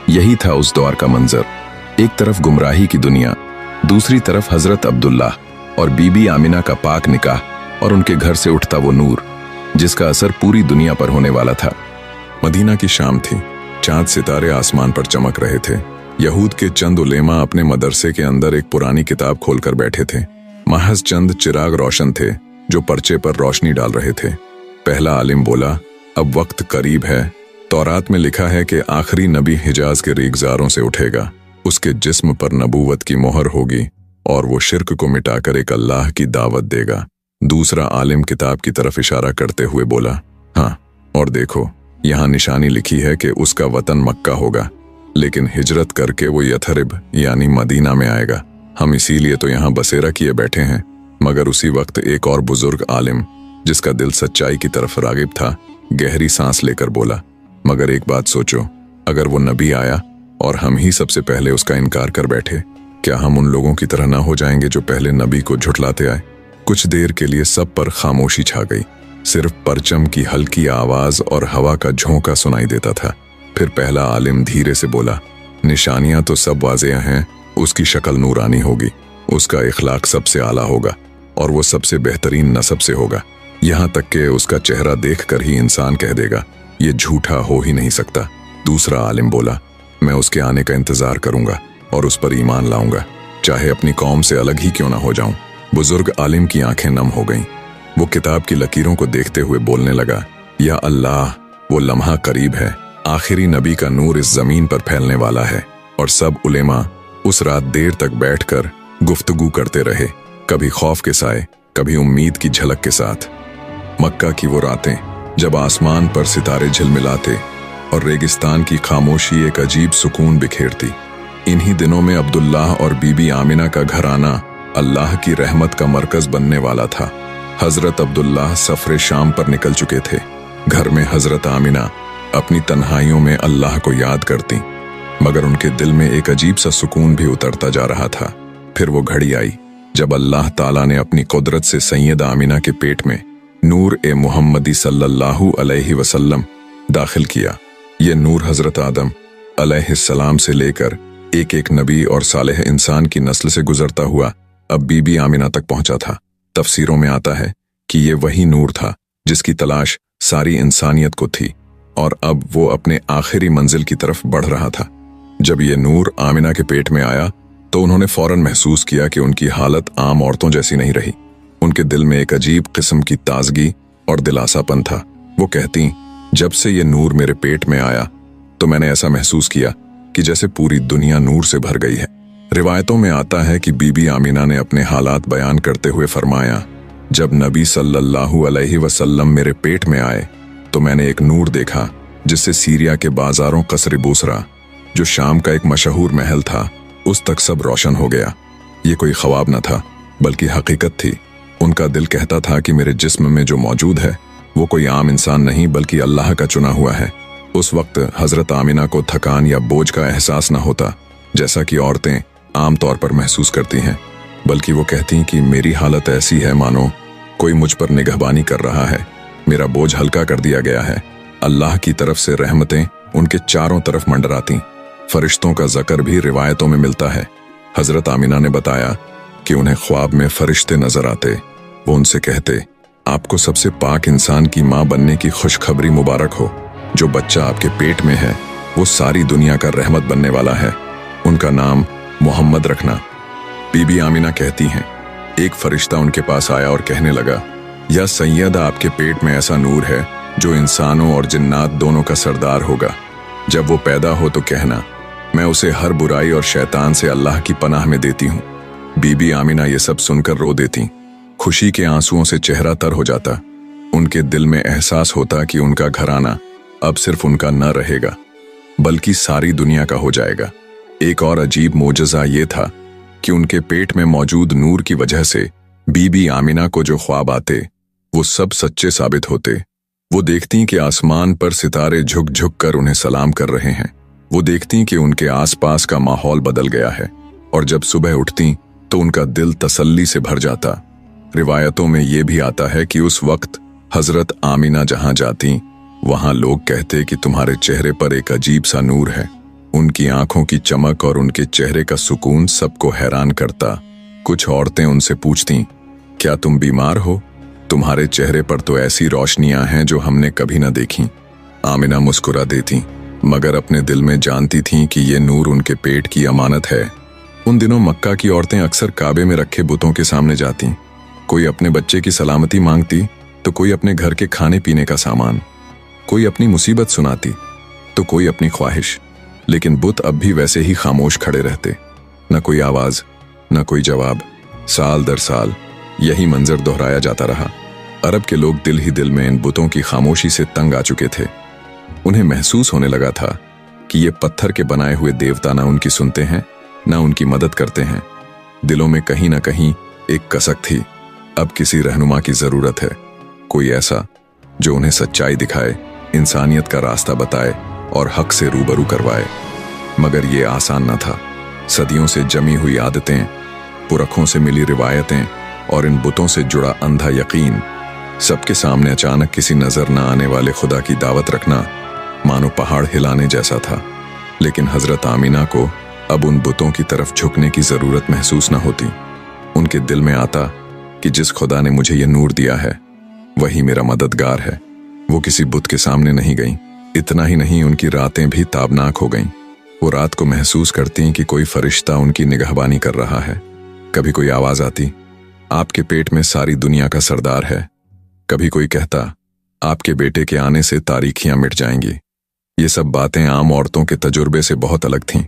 यही था उस दौर का मंजर। एक तरफ गुमराही की दुनिया, दूसरी तरफ हजरत अब्दुल्लाह और बीबी आमिना का पाक निकाह और उनके घर से उठता वो नूर जिसका असर पूरी दुनिया पर होने वाला था। मदीना की शाम थी, चांद सितारे आसमान पर चमक रहे थे। यहूद के चंद उलेमा अपने मदरसे के अंदर एक पुरानी किताब खोलकर बैठे थे। महज चंद चिराग रोशन थे जो पर्चे पर रोशनी डाल रहे थे। पहला आलिम बोला, अब वक्त करीब है। तौरात में लिखा है कि आखिरी नबी हिजाज के रेगजारों से उठेगा, उसके जिस्म पर नबूवत की मोहर होगी और वो शिर्क को मिटाकर एक अल्लाह की दावत देगा। दूसरा आलिम किताब की तरफ इशारा करते हुए बोला, हाँ, और देखो यहाँ निशानी लिखी है कि उसका वतन मक्का होगा, लेकिन हिजरत करके वो यथरिब यानी मदीना में आएगा। हम इसीलिए तो यहाँ बसेरा किए बैठे हैं। मगर उसी वक्त एक और बुजुर्ग आलिम जिसका दिल सच्चाई की तरफ रागिब था, गहरी सांस लेकर बोला, मगर एक बात सोचो, अगर वो नबी आया और हम ही सबसे पहले उसका इनकार कर बैठे, क्या हम उन लोगों की तरह ना हो जाएंगे जो पहले नबी को झुठलाते आए? कुछ देर के लिए सब पर खामोशी छा गई। सिर्फ परचम की हल्की आवाज और हवा का झोंका सुनाई देता था। फिर पहला आलिम धीरे से बोला, निशानियां तो सब वाज़ेह हैं, उसकी शक्ल नूरानी होगी, उसका इखलाक सबसे आला होगा और वो सबसे बेहतरीन नसब से होगा। यहाँ तक कि उसका चेहरा देखकर ही इंसान कह देगा, ये झूठा हो ही नहीं सकता। दूसरा आलिम बोला, मैं उसके आने का इंतजार करूंगा और उस पर ईमान लाऊंगा, चाहे अपनी कौम से अलग ही क्यों ना हो जाऊं। बुजुर्ग आलिम की आंखें नम हो गईं। वो किताब की लकीरों को देखते हुए बोलने लगा, या अल्लाह, वो लम्हा करीब है, आखिरी नबी का नूर इस जमीन पर फैलने वाला है। और सब उलेमा उस रात देर तक बैठकर गुफ्तगू करते रहे, कभी खौफ के साए, कभी उम्मीद की झलक के साथ। मक्का की वो रातें जब आसमान पर सितारे झिलमिलाते और रेगिस्तान की खामोशी एक अजीब सुकून बिखेरती। इन्हीं दिनों में अब्दुल्लाह और बीबी आमिना का घराना अल्लाह की रहमत का मरकज बनने वाला था। हजरत अब्दुल्लाह सफरे शाम पर निकल चुके थे। घर में हजरत आमिना अपनी तन्हाइयों में अल्लाह को याद करती, मगर उनके दिल में एक अजीब सा सुकून भी उतरता जा रहा था। फिर वो घड़ी आई जब अल्लाह ताला ने अपनी कुदरत से सैयदा आमिना के पेट में नूर ए मुहम्मदी सल्लल्लाहु अलैहि वसल्लम दाखिल किया। ये नूर हजरत आदम अलैहिस्सलाम से लेकर एक एक नबी और सालेह इंसान की नस्ल से गुजरता हुआ अब बीबी आमिना तक पहुंचा था। तफसीरों में आता है कि ये वही नूर था जिसकी तलाश सारी इंसानियत को थी और अब वो अपने आखिरी मंजिल की तरफ बढ़ रहा था। जब ये नूर आमिना के पेट में आया तो उन्होंने फौरन महसूस किया कि उनकी हालत आम औरतों जैसी नहीं रही। उनके दिल में एक अजीब किस्म की ताजगी और दिलासापन था। वो कहती, जब से ये नूर मेरे पेट में आया तो मैंने ऐसा महसूस किया कि जैसे पूरी दुनिया नूर से भर गई है। रिवायतों में आता है कि बीबी आमिना ने अपने हालात बयान करते हुए फरमाया, जब नबी सल्लल्लाहु अलैहि वसल्लम मेरे पेट में आए तो मैंने एक नूर देखा जिससे सीरिया के बाजारों कसर बूसरा, जो शाम का एक मशहूर महल था, उस तक सब रोशन हो गया। ये कोई ख्वाब न था बल्कि हकीकत थी। उनका दिल कहता था कि मेरे जिस्म में जो मौजूद है वो कोई आम इंसान नहीं बल्कि अल्लाह का चुना हुआ है। उस वक्त हजरत आमिना को थकान या बोझ का एहसास न होता जैसा कि औरतें आम तौर पर महसूस करती हैं, बल्कि वो कहती कि मेरी हालत ऐसी है मानो कोई मुझ पर निगहबानी कर रहा है, मेरा बोझ हल्का कर दिया गया है। अल्लाह की तरफ से रहमतें उनके चारों तरफ मंडराती। फरिश्तों का जिक्र भी रिवायतों में मिलता है। हजरत आमिना ने बताया कि उन्हें ख्वाब में फरिश्ते नजर आते। वो उनसे कहते, आपको सबसे पाक इंसान की माँ बनने की खुशखबरी मुबारक हो। जो बच्चा आपके पेट में है वो सारी दुनिया का रहमत बनने वाला है, उनका नाम मोहम्मद रखना। बीबी आमिना कहती हैं, एक फरिश्ता उनके पास आया और कहने लगा, या सैयदा, आपके पेट में ऐसा नूर है जो इंसानों और जिन्नात दोनों का सरदार होगा। जब वो पैदा हो तो कहना, मैं उसे हर बुराई और शैतान से अल्लाह की पनाह में देती हूँ। बीबी आमिना ये सब सुनकर रो देती। खुशी के आंसुओं से चेहरा तर हो जाता। उनके दिल में एहसास होता कि उनका घराना अब सिर्फ उनका न रहेगा बल्कि सारी दुनिया का हो जाएगा। एक और अजीब मोजज़ा ये था कि उनके पेट में मौजूद नूर की वजह से बीबी आमिना को जो ख्वाब आते वो सब सच्चे साबित होते। वो देखती कि आसमान पर सितारे झुक झुक कर उन्हें सलाम कर रहे हैं। वो देखती कि उनके आसपास का माहौल बदल गया है और जब सुबह उठती तो उनका दिल तसल्ली से भर जाता। रिवायतों में ये भी आता है कि उस वक्त हजरत आमिना जहां जाती वहां लोग कहते कि तुम्हारे चेहरे पर एक अजीब सा नूर है। उनकी आंखों की चमक और उनके चेहरे का सुकून सबको हैरान करता। कुछ औरतें उनसे पूछतीं, क्या तुम बीमार हो? तुम्हारे चेहरे पर तो ऐसी रोशनियां हैं जो हमने कभी न देखी। आमिना मुस्कुरा देती, मगर अपने दिल में जानती थीं कि ये नूर उनके पेट की अमानत है। उन दिनों मक्का की औरतें अक्सर काबे में रखे बुतों के सामने जाती। कोई अपने बच्चे की सलामती मांगती तो कोई अपने घर के खाने पीने का सामान, कोई अपनी मुसीबत सुनाती तो कोई अपनी ख्वाहिश। लेकिन बुत अब भी वैसे ही खामोश खड़े रहते, न कोई आवाज, न कोई जवाब। साल दर साल यही मंजर दोहराया जाता रहा। अरब के लोग दिल ही दिल में इन बुतों की खामोशी से तंग आ चुके थे। उन्हें महसूस होने लगा था कि ये पत्थर के बनाए हुए देवता न उनकी सुनते हैं, न उनकी मदद करते हैं। दिलों में कहीं न कहीं एक कसक थी, अब किसी रहनुमा की जरूरत है, कोई ऐसा जो उन्हें सच्चाई दिखाए, इंसानियत का रास्ता बताए और हक से रूबरू करवाए। मगर ये आसान न था। सदियों से जमी हुई आदतें, पुरखों से मिली रिवायतें और इन बुतों से जुड़ा अंधा यकीन, सबके सामने अचानक किसी नजर न आने वाले खुदा की दावत रखना मानो पहाड़ हिलाने जैसा था। लेकिन हजरत आमीना को अब उन बुतों की तरफ झुकने की जरूरत महसूस न होती। उनके दिल में आता कि जिस खुदा ने मुझे ये नूर दिया है वही मेरा मददगार है। वो किसी बुत के सामने नहीं गईं। इतना ही नहीं, उनकी रातें भी ताबनाक हो गईं। वो रात को महसूस करती कि कोई फरिश्ता उनकी निगहबानी कर रहा है। कभी कोई आवाज आती, आपके पेट में सारी दुनिया का सरदार है। कभी कोई कहता, आपके बेटे के आने से तारीखियां मिट जाएंगी। ये सब बातें आम औरतों के तजुर्बे से बहुत अलग थीं।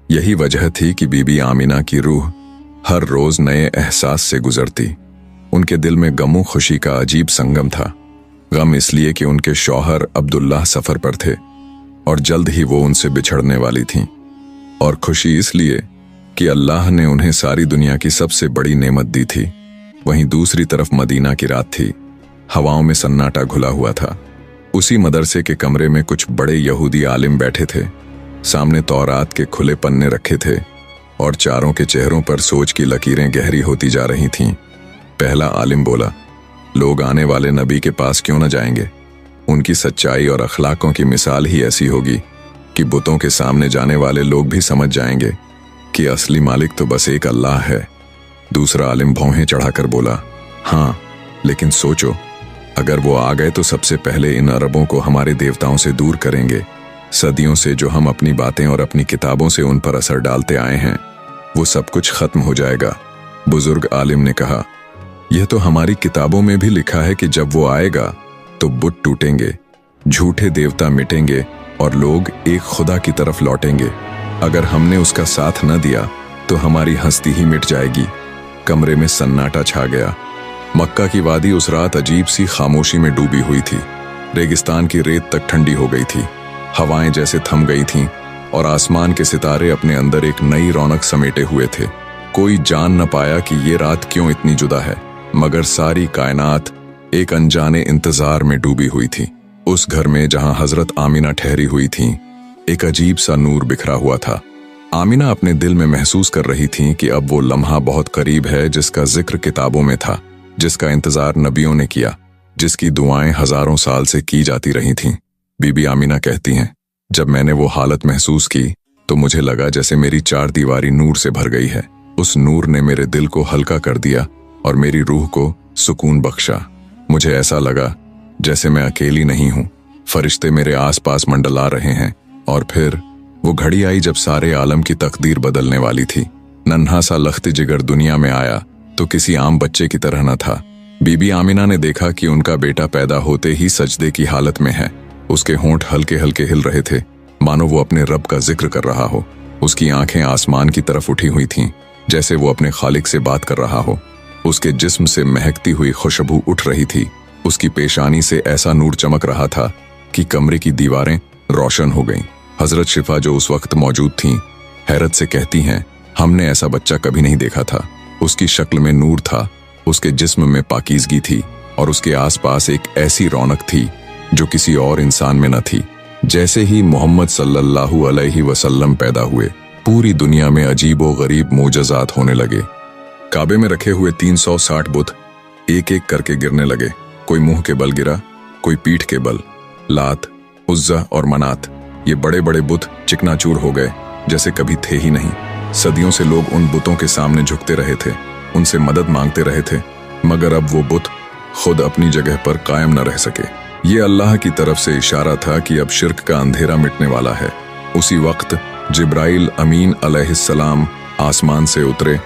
यही वजह थी कि बीबी आमिना की रूह हर रोज नए एहसास से गुजरती। उनके दिल में गमो खुशी का अजीब संगम था। गम इसलिए कि उनके शौहर अब्दुल्लाह सफर पर थे और जल्द ही वो उनसे बिछड़ने वाली थीं, और खुशी इसलिए कि अल्लाह ने उन्हें सारी दुनिया की सबसे बड़ी नेमत दी थी। वहीं दूसरी तरफ मदीना की रात थी। हवाओं में सन्नाटा घुला हुआ था। उसी मदरसे के कमरे में कुछ बड़े यहूदी आलिम बैठे थे। सामने तौरात के खुले पन्ने रखे थे और चारों के चेहरों पर सोच की लकीरें गहरी होती जा रही थीं। पहला आलिम बोला, लोग आने वाले नबी के पास क्यों न जाएंगे? उनकी सच्चाई और अखलाकों की मिसाल ही ऐसी होगी कि बुतों के सामने जाने वाले लोग भी समझ जाएंगे कि असली मालिक तो बस एक अल्लाह है। दूसरा आलिम भौहें चढ़ाकर बोला, हाँ, लेकिन सोचो, अगर वो आ गए तो सबसे पहले इन अरबों को हमारे देवताओं से दूर करेंगे। सदियों से जो हम अपनी बातें और अपनी किताबों से उन पर असर डालते आए हैं, वो सब कुछ खत्म हो जाएगा। बुजुर्ग आलिम ने कहा, यह तो हमारी किताबों में भी लिखा है कि जब वो आएगा तो बुत टूटेंगे, झूठे देवता मिटेंगे और लोग एक खुदा की तरफ लौटेंगे। अगर हमने उसका साथ न दिया तो हमारी हस्ती ही मिट जाएगी। कमरे में सन्नाटा छा गया। मक्का की वादी उस रात अजीब सी खामोशी में डूबी हुई थी। रेगिस्तान की रेत तक ठंडी हो गई थी। हवाएं जैसे थम गई थीं और आसमान के सितारे अपने अंदर एक नई रौनक समेटे हुए थे। कोई जान न पाया कि ये रात क्यों इतनी जुदा है, मगर सारी कायनात एक अनजाने इंतजार में डूबी हुई थी। उस घर में जहां हजरत आमिना ठहरी हुई थीं, एक अजीब सा नूर बिखरा हुआ था। आमिना अपने दिल में महसूस कर रही थीं कि अब वो लम्हा बहुत करीब है जिसका जिक्र किताबों में था, जिसका इंतजार नबियों ने किया, जिसकी दुआएं हजारों साल से की जाती रही थीं। बीबी आमिना कहती हैं, जब मैंने वो हालत महसूस की तो मुझे लगा जैसे मेरी चार दीवारी नूर से भर गई है। उस नूर ने मेरे दिल को हल्का कर दिया और मेरी रूह को सुकून बख्शा। मुझे ऐसा लगा जैसे मैं अकेली नहीं हूं, फरिश्ते मेरे आसपास मंडला रहे हैं। और फिर वो घड़ी आई जब सारे आलम की तकदीर बदलने वाली थी। नन्हा सा लख्त जिगर दुनिया में आया तो किसी आम बच्चे की तरह न था। बीबी आमिना ने देखा कि उनका बेटा पैदा होते ही सजदे की हालत में है। उसके होंठ हल्के हल्के हिल रहे थे, मानो वो अपने रब का जिक्र कर रहा हो। उसकी आंखें आसमान की तरफ उठी हुई थीं, जैसे वो अपने खालिक से बात कर रहा हो। उसके जिस्म से महकती हुई खुशबू उठ रही थी। उसकी पेशानी से ऐसा नूर चमक रहा था कि कमरे की दीवारें रोशन हो गईं। हजरत शिफा जो उस वक्त मौजूद थीं, हैरत से कहती हैं, हमने ऐसा बच्चा कभी नहीं देखा था। उसकी शक्ल में नूर था, उसके जिस्म में पाकीज़गी थी और उसके आसपास एक ऐसी रौनक थी जो किसी और इंसान में न थी। जैसे ही मोहम्मद सल्लल्लाहु अलैहि वसल्लम पैदा हुए, पूरी दुनिया में अजीब व गरीब मोजज़ात होने लगे। काबे में रखे हुए 360 बुत एक एक करके गिरने लगे। कोई मुंह के बल गिरा, कोई पीठ के बल। लात, उज्जा और मनात ये बड़े बड़े बुत चिकनाचूर हो गए, जैसे कभी थे ही नहीं। सदियों से लोग उन बुतों के सामने झुकते रहे थे, उनसे मदद मांगते रहे थे, मगर अब वो बुत खुद अपनी जगह पर कायम न रह सके। ये अल्लाह की तरफ से इशारा था कि अब शिर्क का अंधेरा मिटने वाला है। उसी वक्त जिब्राइल अमीन अलैहिस्सलाम आसमान से उतरे